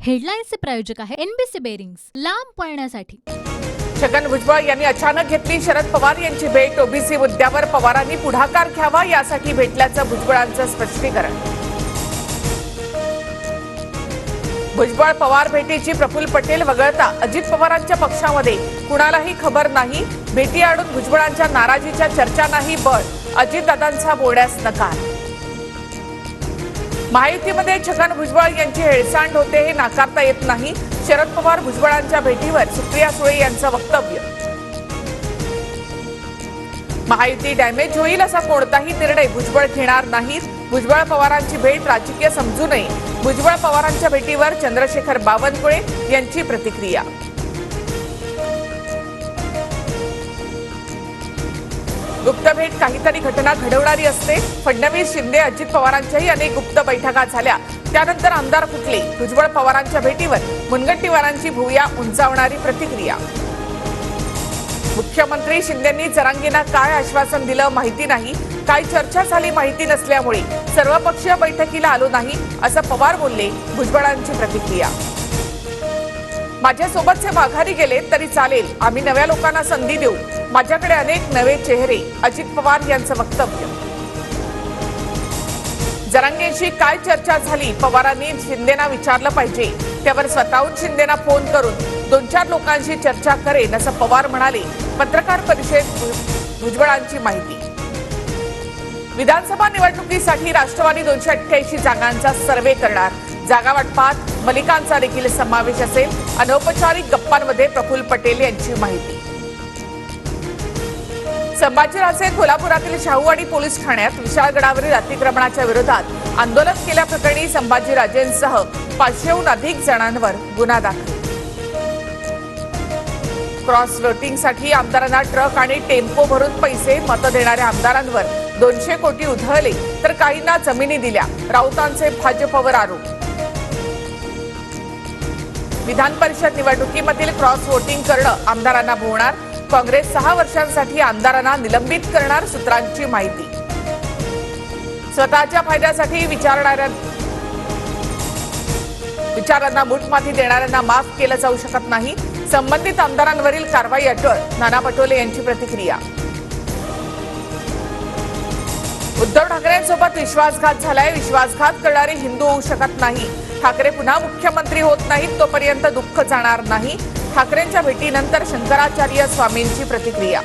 हेडलाईन्सचे प्रायोजक आहे NBC bearings, लांब पळण्यासाठी। छगन भुजबळ यांनी अचानक घेतली शरद पवार यांची भेट। ओबीसी मुद्द्यावर पवारांनी पुढाकार घ्यावा यासाठी भेटल्याचं भुजबळांचं स्पष्टीकरण। भुजबळ पवार भेटीची प्रफुल्ल पटेल वगळता अजित पवारांच्या पक्षामध्ये कुणालाही खबर नाही। भेटी आडून भुजबळांच्या नाराजीच्या चर्चा नाही, बळ अजितदादांचा बोलण्यास नकार। महायुतीमध्ये छगन भुजबळ यांची हेळसांड होते हे नाकारता येत नाही। शरद पवार भुजबळांच्या भेटीवर सुप्रिया सुळे यांचं वक्तव्य। महायुती डॅमेज होईल असा कोणताही निर्णय भुजबळ घेणार नाहीत। भुजबळ पवारांची भेट राजकीय समजू नये। भुजबळ पवारांच्या भेटीवर चंद्रशेखर बावनकुळे यांची प्रतिक्रिया। गुप्त भेट काहीतरी घटना घडवणारी असते। फडणवीस शिंदे अजित पवारांच्याही अनेक गुप्त बैठका झाल्या, त्यानंतर आमदार फुटले। भुजबळ पवारांच्या भेटीवर मुनगंटीवारांची भुवया उंचावणारी प्रतिक्रिया। मुख्यमंत्री शिंदेंनी जरांगेंना काय आश्वासन दिलं माहिती नाही, काय चर्चा झाली माहिती नसल्यामुळे सर्वपक्षीय बैठकीला आलो नाही असं पवार बोलले। भुजबळांची प्रतिक्रिया। माझ्यासोबतचे माघारी गेले तरी चालेल, आम्ही नव्या लोकांना संधी देऊ। माझ्याकडे अनेक नवे चेहरे, अजित पवार यांचं वक्तव्य। जरांगेंशी काय चर्चा झाली, पवारांनी शिंदेना विचारलं पाहिजे। त्यावर स्वतःहून शिंदेना फोन करून 2-4 लोकांशी चर्चा करेन असं पवार म्हणाले। पत्रकार परिषदेत भुजबळांची माहिती। विधानसभा निवडणुकीसाठी राष्ट्रवादी 288 जागांचा सर्व्हे करणार। जागा वाटपात मलिकांचा देखील समावेश असेल। अनौपचारिक गप्पांमध्ये प्रफुल्ल पटेल यांची माहिती। संभाजीराजे कोल्हापुरातील शाहूवाडी पोलीस ठाण्यात विशाळगडावरील अतिक्रमणाच्या विरोधात आंदोलन केल्याप्रकरणी संभाजीराजेंसह 500हून अधिक जणांवर गुन्हा दाखल। क्रॉस वोटिंगसाठी आमदारांना ट्रक आणि टेम्पो भरून पैसे, मत देणाऱ्या आमदारांवर 200 कोटी उधळले तर काहींना जमिनी दिल्या। राऊतांचे भाजपवर आरोप। विधान परिषद निवडणुकीमधील क्रॉस वोटिंग करणं आमदारांना भोवणार। काँग्रेस 6 वर्षांसाठी आमदारांना निलंबित करणार, सूत्रांची माहिती। स्वतःच्या फायद्यासाठी विचारांना मूठमाती देणाऱ्यांना माफ केलं जाऊ शकत नाही। संबंधित आमदारांवरील कारवाई अटळ, नाना पटोले यांची प्रतिक्रिया। उद्धव ठाकरेंसोबत विश्वासघात झालाय। विश्वासघात करणारे हिंदू होऊ शकत नाही। ठाकरे पुन्हा मुख्यमंत्री होत नाहीत तोपर्यंत दुःख जाणार नाही। ठाकरेंच्या भेटीनंतर शंकराचार्य स्वामींची प्रतिक्रिया।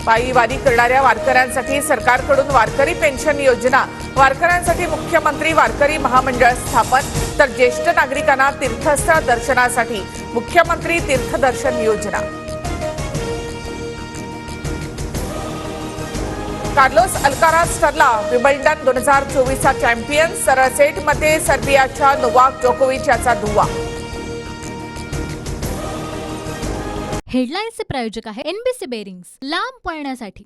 पायी वारी करणाऱ्या वारकऱ्यांसाठी सरकारकडून वारकरी पेन्शन योजना। वारकऱ्यांसाठी मुख्यमंत्री वारकरी महामंडळ स्थापन, तर ज्येष्ठ नागरिकांना तीर्थस्थळ दर्शनासाठी मुख्यमंत्री तीर्थदर्शन योजना। कार्लोस अल्काराज ठरला विम्बल्डन 2024चा चॅम्पियन। सरळ सेटमध्ये सर्बियाच्या नोवाक जोकोविच याचा धुव्वा। हेडलाईन्सचे प्रायोजक आहे एनबीसी बेरिंग्स, लांब पळण्यासाठी।